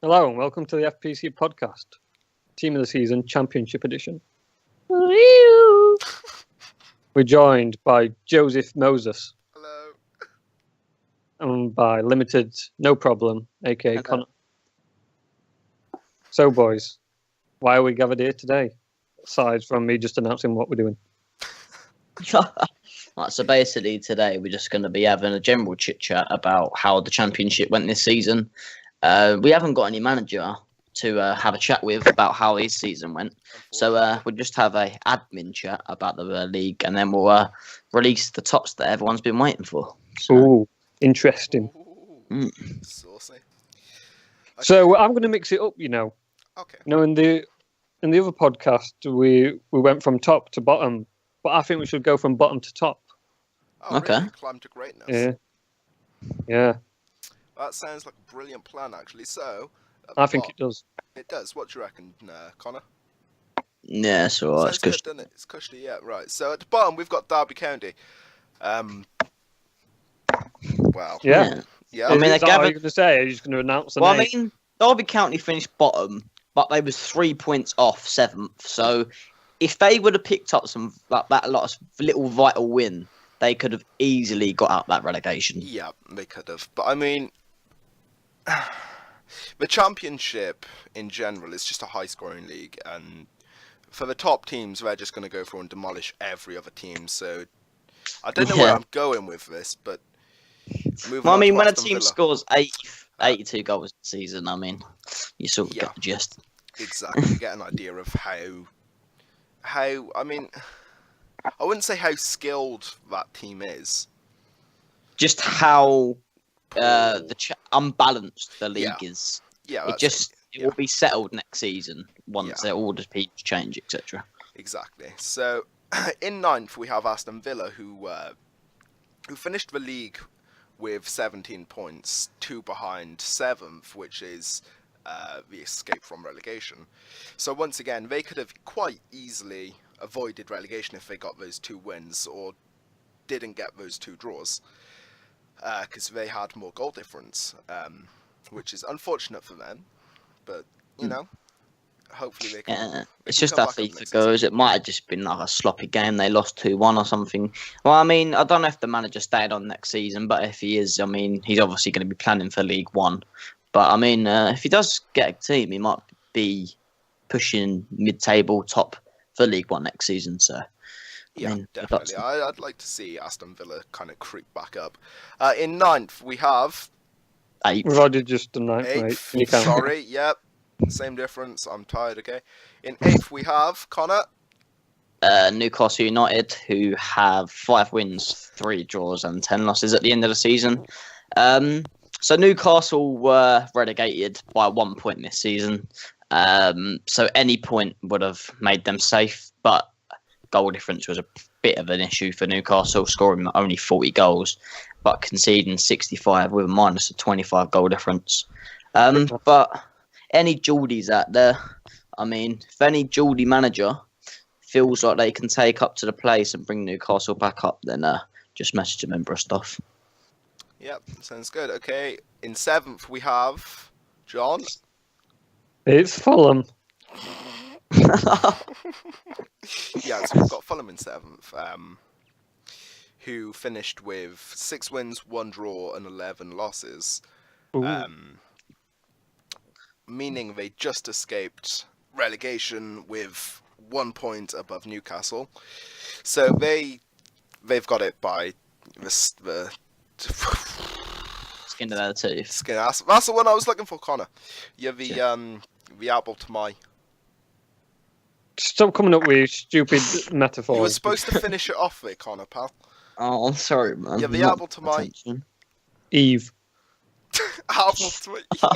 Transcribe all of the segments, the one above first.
Hello and welcome to the FPC Podcast, Team of the Season Championship Edition. We're joined by Joseph Moses. Hello. And by Limited No Problem, aka Connor. So, boys, why are we gathered here today? Aside from me just announcing what we're doing. Right, so basically today we're just going to be having a general chit chat about how the championship went this season. We haven't got any manager to have a chat with about how his season went. So we'll just have a admin chat about the league, and then we'll release the tops that everyone's been waiting for. So, Ooh, interesting. Saucy. Okay. So I'm going to mix it up, you know. Okay. You know, in the other podcast, we went from top to bottom, but I think we should go from bottom to top. Oh, Okay. Really? Climb to greatness. Yeah. That sounds like a brilliant plan, actually. So, I think it does. It does. What do you reckon, Connor? yeah, so Sounds it's good, good. doesn't it? It's cushy, yeah. Right. So at the bottom we've got Derby County. Wow. Yeah. Yeah. I mean, Is that what you're going to say? Are you just going to announce the name? I mean, Derby County finished bottom, but they was 3 points off 7th. So if they would have picked up some like that lot of little vital win, they could have easily got out that relegation. Yeah, they could have. But I mean, the championship in general is just a high-scoring league, and for the top teams, they're just going to go through and demolish every other team. So I don't know where I'm going with this, but Well, I mean, when a Aston team Villa. scores 82 goals a season, I mean, you sort of Yeah. get the gist. Exactly, you get an idea of how I mean, I wouldn't say how skilled that team is. Just how unbalanced the league Yeah. is. Yeah, It will be settled next season once Yeah. all the teams change, etc. exactly. So in 9th we have Aston Villa, who finished the league with 17 points, 2 behind 7th, which is the escape from relegation. So once again, they could have quite easily avoided relegation if they got those 2 wins or didn't get those 2 draws, because they had more goal difference, which is unfortunate for them. But you know, hopefully they can. Yeah, they it's can just come how back up FIFA next goes. season. It might have just been like a sloppy game. They lost 2-1 or something. Well, I mean, I don't know if the manager stayed on next season, but if he is, I mean, he's obviously going to be planning for League One. But I mean, if he does get a team, he might be pushing mid-table top for League One next season. So, Yeah, I mean, definitely. I'd like to see Aston Villa kind of creep back up. In 9th we have 8th. We've already just done 9th, mate. 8th. Can you count? Sorry, yep. Same difference. I'm tired, okay. In 8th we have Connor. Newcastle United, who have 5 wins, 3 draws, and 10 losses at the end of the season. So Newcastle were relegated by 1 point this season. So any point would have made them safe, but goal difference was a bit of an issue for Newcastle, scoring only 40 goals, but conceding 65 with a minus of 25 goal difference. But any Geordies out there, I mean, if any Geordie manager feels like they can take up to the place and bring Newcastle back up, then just message a member of staff. Yep, sounds good. Okay, in 7th we have John. It's Fulham. Yeah, so we've got Fulham in 7th, who finished with 6 wins, 1 draw, and 11 losses. Ooh. Meaning they just escaped relegation with 1 point above Newcastle. So they've got it by the Skin of their teeth. skin. That's the one I was looking for, Connor. Yeah, the apple to my. Stop coming up with stupid You metaphors. were supposed to finish it off with Connor, pal. Oh, I'm sorry, man. Yeah, the Not apple to my. attention. Eve. Apple to my.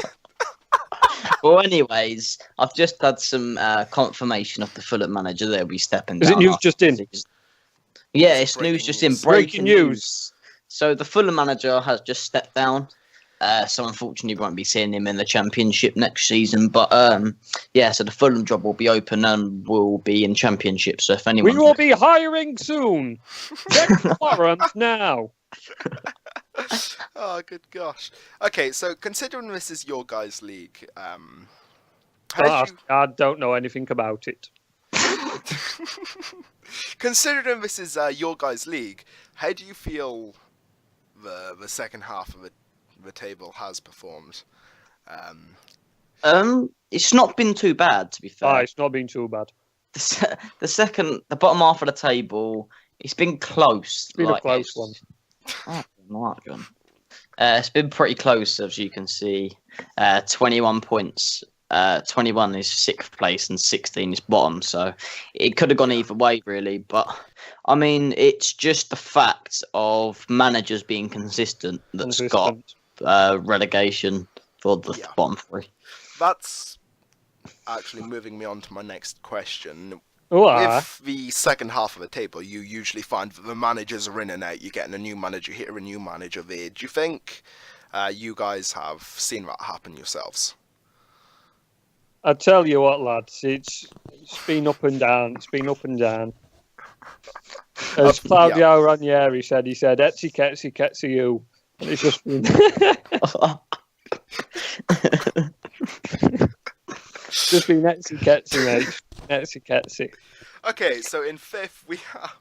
Well, anyways, I've just had some confirmation of the Fulham manager. They'll be stepping Is it down. news just in? Yeah, it's Breaking news just in. news. Breaking news. So the Fulham manager has just stepped down. So unfortunately, we won't be seeing him in the Championship next season. But yeah, so the Fulham job will be open and will be in Championship. So if anyone, We will be hiring soon. Check the forums now. Oh, good gosh. Okay, so considering this is your guys' league, I don't know anything about it. considering this is your guys' league, how do you feel the second half of the table has performed? It's not been too bad, to be fair. It's not been too bad. The bottom half of the table, it's been close. It's been a close one. Oh, right, John. It's been pretty close, as you can see. 21 points. 21 is 6th place and 16 is bottom. So it could have gone either way, really. But, I mean, it's just the fact of managers being consistent that's got relegation for the bottom 3. That's actually moving me on to my next question. With the second half of the table, you usually find that the managers are in and out. You're getting a new manager here, a new manager there. Do you think you guys have seen that happen yourselves? I tell you what, lads, it's been up and down. It's been up and down. As Claudio Ranieri said, "Etsy, Ketsy, Ketsy, you." And it's just been... just been Etsy, Ketsy, mate. Etsy, Ketsy. Okay, so in 5th we have...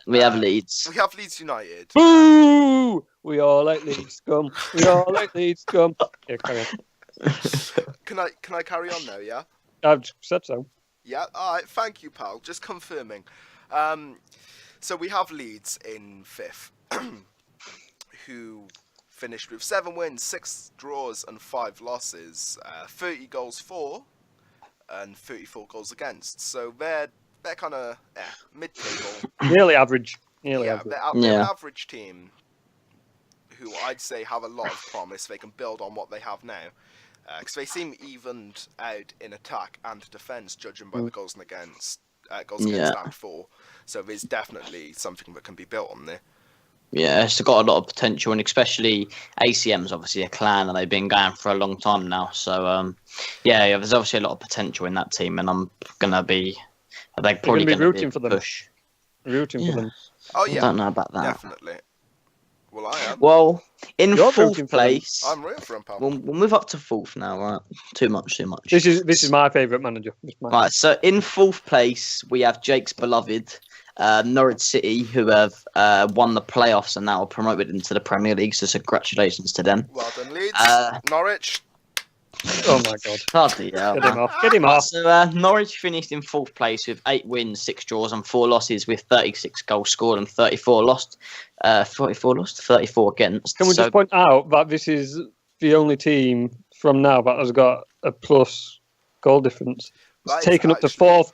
we have Leeds. We have Leeds United. Boo! We all like Leeds scum. We all like Leeds scum. Yeah, carry on. Can I carry on now, yeah? I've said so. Yeah, alright, thank you, pal. Just confirming. So we have Leeds in 5th, who finished with 7 wins, 6 draws and 5 losses, 30 goals for and 34 goals against. So they're kind of mid-table. Nearly average. They're an average team who I'd say have a lot of promise. They can build on what they have now. Because they seem evened out in attack and defence, judging by the goals against and for. So there's definitely something that can be built on there. Yeah, it's got a lot of potential, and especially ACM's obviously a clan, and they've been going for a long time now. So, there's obviously a lot of potential in that team, and I'm gonna be. They're probably going to be rooting for them. Push. Rooting for them. Oh yeah, I don't know about that. Definitely. Well, I am. Well, in You're 4th place, I'm rooting for him, pal. we'll move up to 4th now, right? Too much. This is my favourite manager. Right, so in 4th place, we have Jake's beloved Norwich City, who have won the playoffs and now are promoted into the Premier League. So congratulations to them. Well done, Leeds. Norwich. Oh my God! Bloody hell. Get him off. So Norwich finished in 4th place with 8 wins, 6 draws, and 4 losses, with 36 goals scored and 34 lost. 34 against. Can we just point out that this is the only team from now that has got a plus goal difference? It's taken up to fourth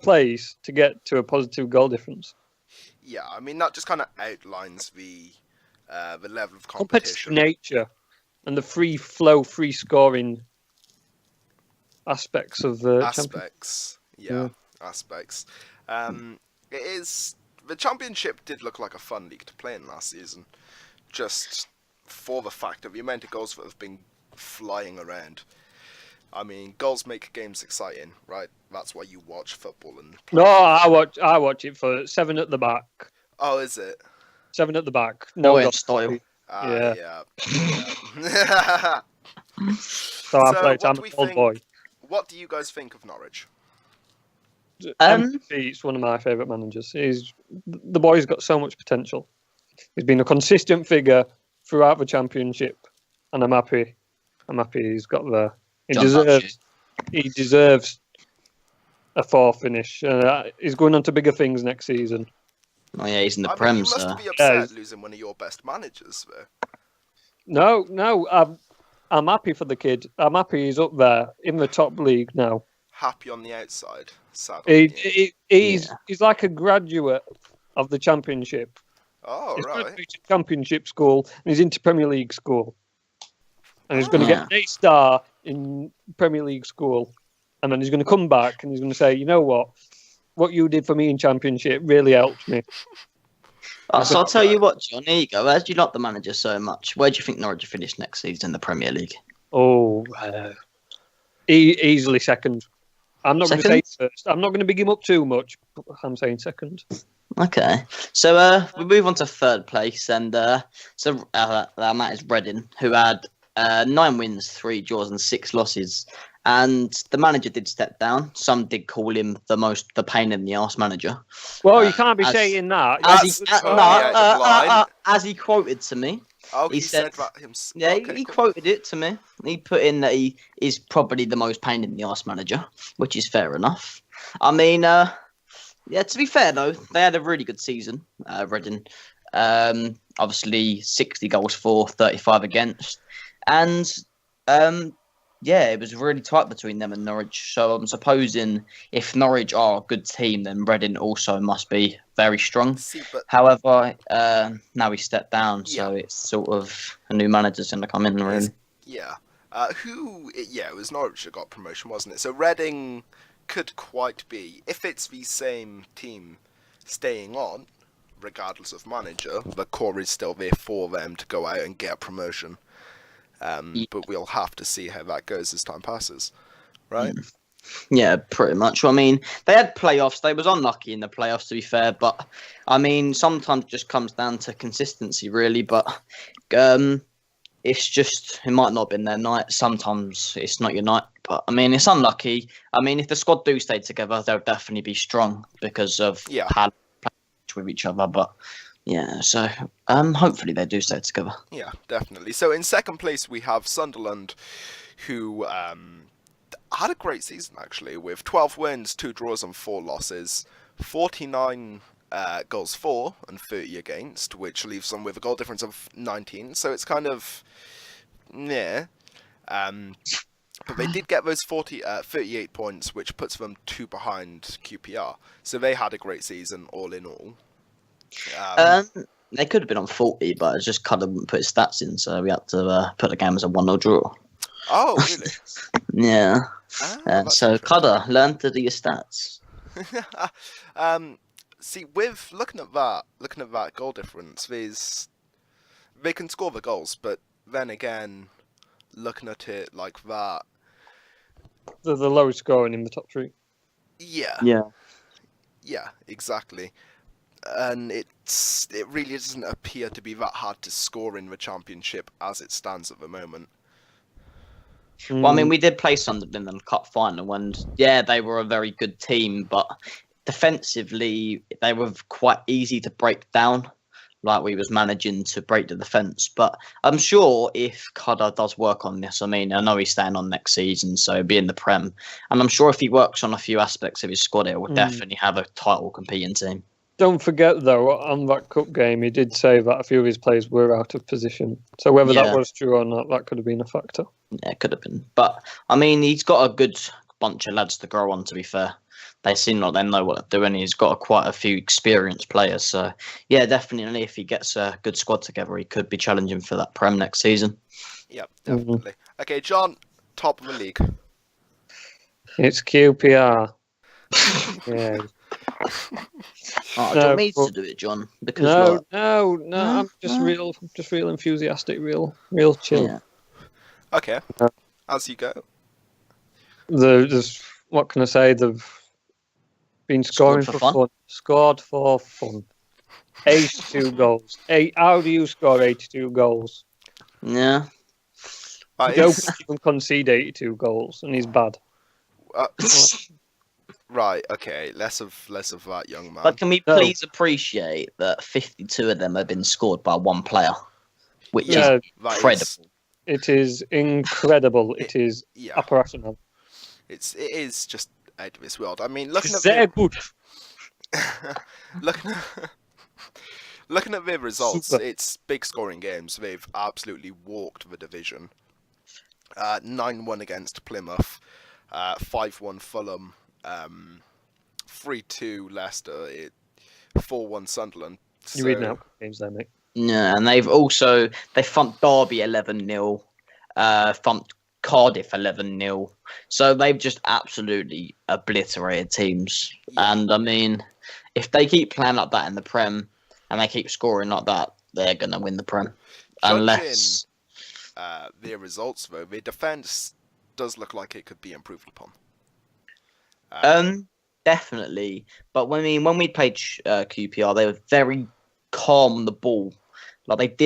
place to get to a positive goal difference. Yeah, I mean that just kind of outlines the level of competition. Competitive nature and the free flow, free scoring aspects of the aspects. Aspects. It is. The Championship did look like a fun league to play in last season, just for the fact of the amount of goals that have been flying around. I mean, goals make games exciting, right? That's why you watch football and play. No, I watch it for 7 at the back. Oh, is it? 7 at the back. No style. Yeah. So I'm an old boy. What do you guys think of Norwich? He's one of my favourite managers. The boy's got so much potential. He's been a consistent figure throughout the Championship, and I'm happy. He's got there. He deserves a 4th finish. He's going on to bigger things next season. Oh yeah, he's in the Prem, you must be upset losing one of your best managers, though. No, I'm happy for the kid. I'm happy he's up there in the top league now. Happy on the outside, sadly. He's like a graduate of the Championship. Oh, he's right. Graduated Championship school, and he's into Premier League school. And he's going to get an A-star in Premier League school. And then he's going to come back and he's going to say, you know what you did for me in Championship really helped me. So I'll tell you what, John, here you go. As you like the manager so much, where do you think Norwich will finish next season in the Premier League? Oh, easily second. I'm not going to say first. I'm not going to big him up too much. I'm saying second. Okay, so we move on to third place, and that is Reading, who had 9 wins, 3 draws, and 6 losses. And the manager did step down. Some did call him the pain in the arse manager. Well, you can't be saying that. As he quoted to me. Oh, he said about him. Yeah, okay, he cool. quoted it to me. He put in that he is probably the most pain in the arse manager, which is fair enough. I mean, yeah, to be fair though, they had a really good season, Reading. Obviously 60 goals for, 35 against. And yeah, it was really tight between them and Norwich. So I'm supposing if Norwich are a good team, then Reading also must be very strong. However, now he stepped down, so it's sort of a new manager's going to come in. Really. Yeah. It was Norwich that got promotion, wasn't it? So Reading could quite be, if it's the same team staying on, regardless of manager, the core is still there for them to go out and get promotion. But we'll have to see how that goes as time passes, right? Yeah, pretty much. I mean, they had playoffs. They was unlucky in the playoffs, to be fair. But, I mean, sometimes it just comes down to consistency, really. But it's just, it might not have been their night. Sometimes it's not your night. But, I mean, it's unlucky. I mean, if the squad do stay together, they'll definitely be strong because of how they play with each other. But... yeah, so hopefully they do stay together. Yeah, definitely. So in second place we have Sunderland, who had a great season actually, with 12 wins, 2 draws and 4 losses, 49 goals for and 30 against, which leaves them with a goal difference of 19. So it's kind of, but they did get those 38 points, which puts them 2 behind QPR. So they had a great season all in all. They could have been on 40, but it's just Cudder wouldn't put his stats in, so we had to put the game as a 1-0 draw. Oh, really? Yeah. So Cudder, learn to do your stats. See, with looking at that goal difference, they can score the goals, but then again, looking at it like that, They're the lowest scoring in the top 3. Yeah, exactly. And it really doesn't appear to be that hard to score in the Championship as it stands at the moment. Well, I mean, we did play Sunderland in the cup final, and they were a very good team, but defensively, they were quite easy to break down. Like we was managing to break the defence, but I'm sure if Cudder does work on this, I mean, I know he's staying on next season, so he'll be in the Prem, and I'm sure if he works on a few aspects of his squad, it will definitely have a title competing team. Don't forget, though, on that cup game, he did say that a few of his players were out of position. So whether that was true or not, that could have been a factor. Yeah, it could have been. But, I mean, he's got a good bunch of lads to grow on, to be fair. They seem like they know what they're doing. He's got quite a few experienced players. So, yeah, definitely, if he gets a good squad together, he could be challenging for that Prem next season. Yep, definitely. Okay, John, top of the league. It's QPR. Yeah. Oh, do you want me to do it, John? Because no. I'm just real enthusiastic, real chill. Yeah. Okay, as you go. What can I say? They've been scoring for fun. Scored for fun. 82 goals. How do you score 82 goals? Yeah. Joe can even concede 82 goals, and he's bad. Right, okay, less of that, young man. But can we please appreciate that 52 of them have been scored by one player, which is incredible. It is incredible. It is operational. It is just out of this world. I mean, looking at their results, it's big scoring games. They've absolutely walked the division. 9-1 against Plymouth, 5-1 Fulham. 3-2 Leicester, 4-1 Sunderland. So... You're reading out games there, mate. Yeah, and they thumped Derby 11-0, thumped Cardiff 11-0. So they've just absolutely obliterated teams. Yeah. And I mean, if they keep playing like that in the Prem and they keep scoring like that, they're gonna win the Prem. Unless their results though, their defence does look like it could be improved upon. Definitely. But when we played QPR, they were very calm on the ball. Like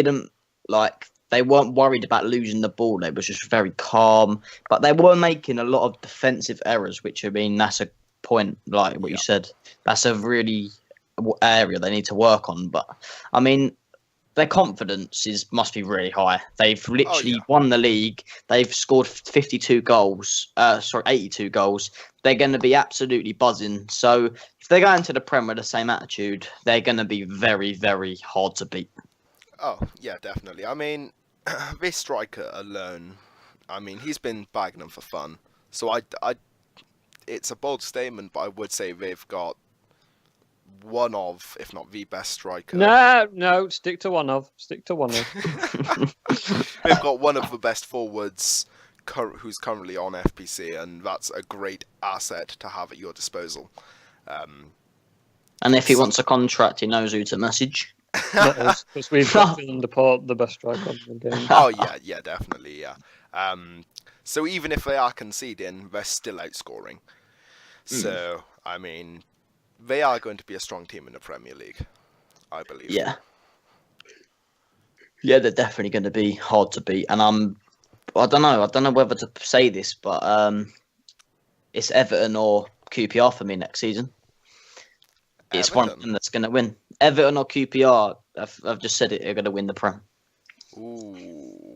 they weren't worried about losing the ball. They was just very calm. But they were making a lot of defensive errors, which that's a point, like what you said. That's a really area they need to work on. But I mean, their confidence must be really high. They've literally won the league. They've scored 82 goals. They're going to be absolutely buzzing. So if they go into the Prem with the same attitude, they're going to be very, very hard to beat. Oh, yeah, definitely. I mean, this striker alone, I mean, he's been bagging them for fun. So it's a bold statement, but I would say they've got one of, if not the best striker. No, stick to one of. They've got one of the best forwards who's currently on FPC, and that's a great asset to have at your disposal. And if he wants a contract, he knows who to message. Not us, because we've got Dylan Laporte, the best striker in the game. Oh, yeah, definitely, yeah. So even if they are conceding, they're still outscoring. So, I mean, they are going to be a strong team in the Premier League, I believe. Yeah. Yeah, they're definitely going to be hard to beat. And I don't know whether to say this, but it's Everton or QPR for me next season. It's one of them that's going to win. Everton or QPR, I've just said it, are going to win the Prem. Ooh,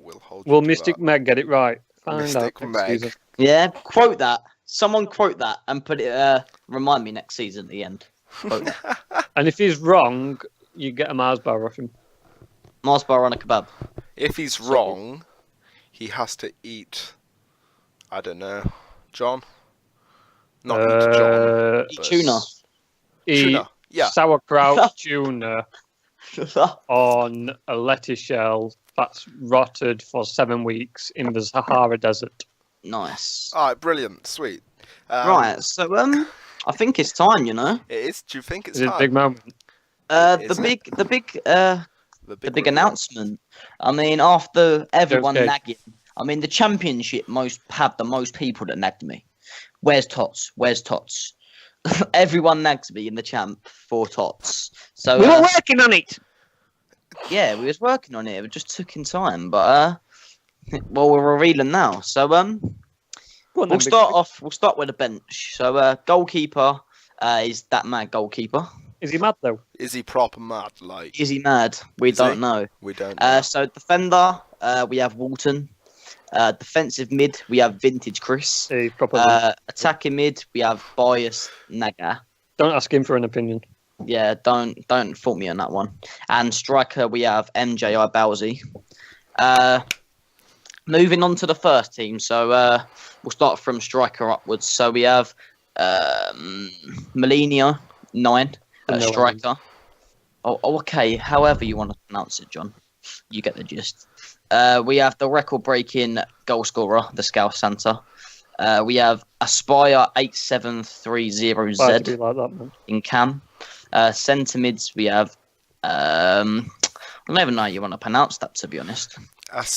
we'll hold. Will Mystic Meg get it right? Mystic Meg. Yeah, quote that. Someone quote that and put it. Remind me next season at the end. Quote that. And if he's wrong, you get a Mars bar off him. Mars bar on a kebab. If he's wrong, he has to eat. I don't know, John. Not eat John. Eat tuna. Tuna. Yeah. Sauerkraut tuna on a lettuce shell that's rotted for 7 weeks in the Sahara Desert. Nice. All right, brilliant, sweet. Right, so I think it's time. You know. It is. Do you think it's time? It's a big moment. The big announcement. I mean, after everyone nagging, I mean, the Championship had the most people that nagged me. Where's Tots? Where's Tots? Everyone nags me in the champ for Tots. So we were working on it. Yeah, we was working on it. It just took in time, but we're revealing now. So we'll start off. We'll start with the bench. So goalkeeper is that mad goalkeeper. Is he mad though? Is he proper mad? Like, is he mad? We don't know. We don't know. So defender, we have Walton. Defensive mid, we have Vintage Chris. Attacking mid, we have Bias Naga. Don't ask him for an opinion. Yeah, don't fault me on that one. And striker, we have MJI Bowsy. Moving on to the first team, so we'll start from striker upwards. So we have Molinio, 9, striker. Oh, okay, however you want to pronounce it, John. You get the gist. We have the record-breaking goal scorer, the Scouse Santa. We have Aspire 8730Z like that, in Cam. Centre mids, we have... I don't even know how you want to pronounce that, to be honest.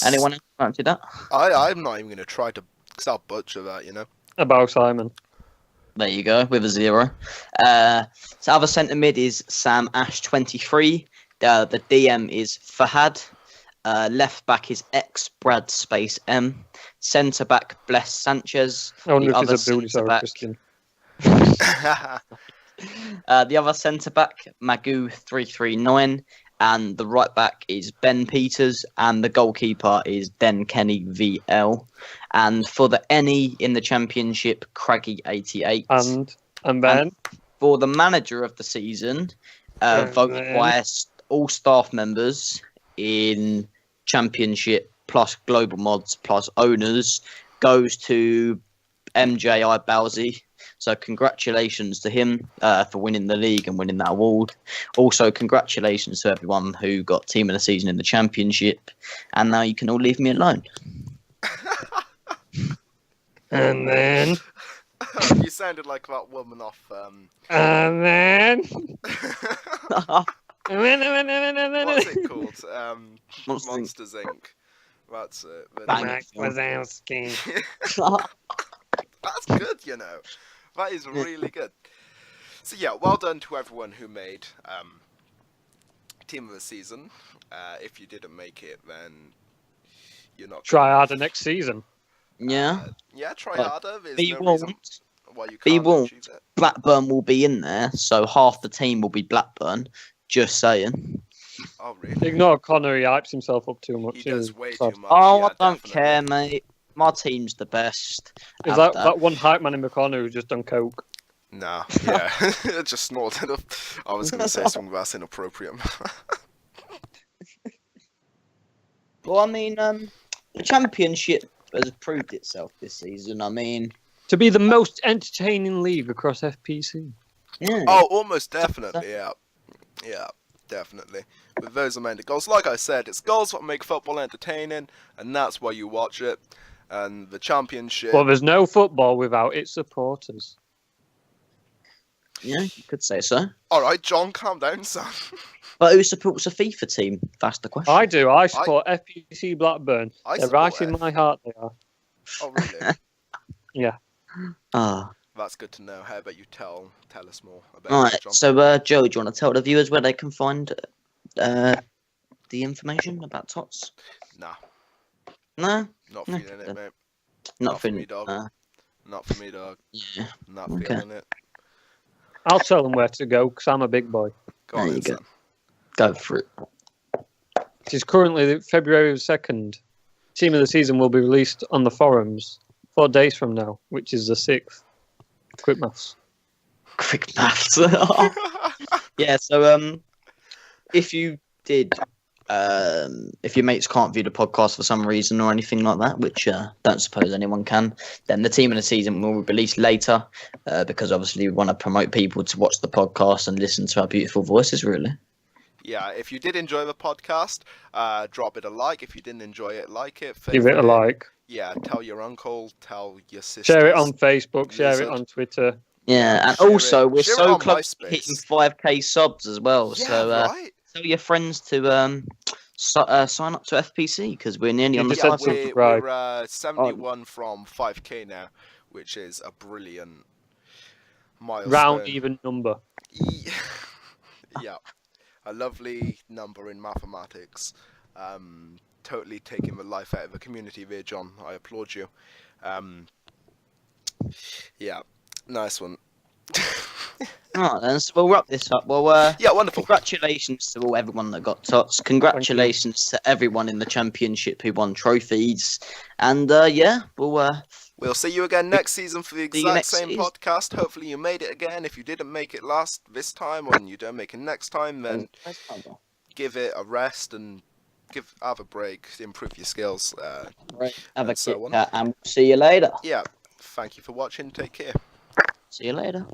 Anyone else fancy that? I'm not even going to try to... Because I'll butcher that, you know. About Simon. There you go, with a 0. So other centre mid is Sam Ash 23. The DM is Fahad. Left back is X Brad Space M. Centre back Bless Sanchez. I wonder if he's a builder or Christian. The other centre back Magoo 339, and the right back is Ben Peters, and the goalkeeper is Den Kenny VL. And for the NE in the Championship, Craggy 88. And then for the manager of the season, voted by all staff members in Championship plus global mods plus owners, goes to MJI Bowsy. So congratulations to him for winning the league and winning that award. Also congratulations to everyone who got team of the season in the Championship. And now you can all leave me alone. And then you sounded like that woman off and then what's it called? Monsters Inc. That's it. Mike Wazowski. That's good, you know. That is really good. So yeah, well done to everyone who made Team of the Season. If you didn't make it, then you're not. Try harder next season. Yeah. Yeah, try But harder. There's Be no warned. reason why you Be can't warned. achieve it. Blackburn will be in there, so half the team will be Blackburn. Just saying. Oh really? Ignore Connor, he hypes himself up too much. He does way So- too much. Oh, yeah, I don't definitely. care, mate. My team's the best. Is Have that one hype man in the corner who's just done coke? Nah, yeah, just snorted up. I was going to say something that's inappropriate. Well, I mean, the Championship has proved itself this season. I mean, To be the most entertaining league across FPC. yeah. Oh, almost definitely, yeah. Yeah, definitely. With those amount of goals, like I said, it's goals that make football entertaining, and that's why you watch it. And the Championship... Well, there's no football without its supporters. Yeah, you could say so. Alright, John, calm down, son. But who supports a FIFA team? That's the question. I do. I support FPC Blackburn. I They're right support in my heart, they are. Oh, really? Yeah. Ah. That's good to know. How about you tell us more about All it, right. John? So, Joe, do you want to tell the viewers where they can find the information about TOTS? Nah, No, not No, feeling it, mate. not for me, feeling. dog. Not for me, dog. Yeah. Not Okay. feeling it. I'll tell them where to go because I'm a big boy. Go There on, you then, go. son. Go for it. It is currently February 2nd. Team of the season will be released on the forums 4 days from now, which is the 6th. Quick maths. Quick maths. Yeah. So, if you did, if your mates can't view the podcast for some reason or anything like that, which don't suppose anyone can, then the team of the season will be released later, because obviously we want to promote people to watch the podcast and listen to our beautiful voices. Really. Yeah, if you did enjoy the podcast, drop it a like. If you didn't enjoy it, like it. Give it a favorite like. Yeah, tell your uncle, tell your sister. Share it on Facebook. Share it Lizard. on Twitter. Yeah, and Share also it- we're share it so on close to MySpace. hitting 5k subs as well. Yeah, So right. tell your friends to sign up to FPC because we're nearly You on the just had 500. subscribe. We're 71 from 5k now, which is a brilliant milestone. Round even number. Yeah, a lovely number in mathematics. Totally taking the life out of the community there, John. I applaud you. Yeah, nice one. Alright then, so we'll wrap this up. Well, Yeah, wonderful. congratulations to everyone that got TOTS. Congratulations to everyone in the championship who won trophies. And yeah, We'll see you again next season for the See you exact next same season. podcast. Hopefully you made it again. If you didn't make it this time, or you don't make it next time, then give it a rest and have a break, improve your skills. have a and so Kit on. Kat, and we'll see you later. Yeah, thank you for watching. Take care. See you later.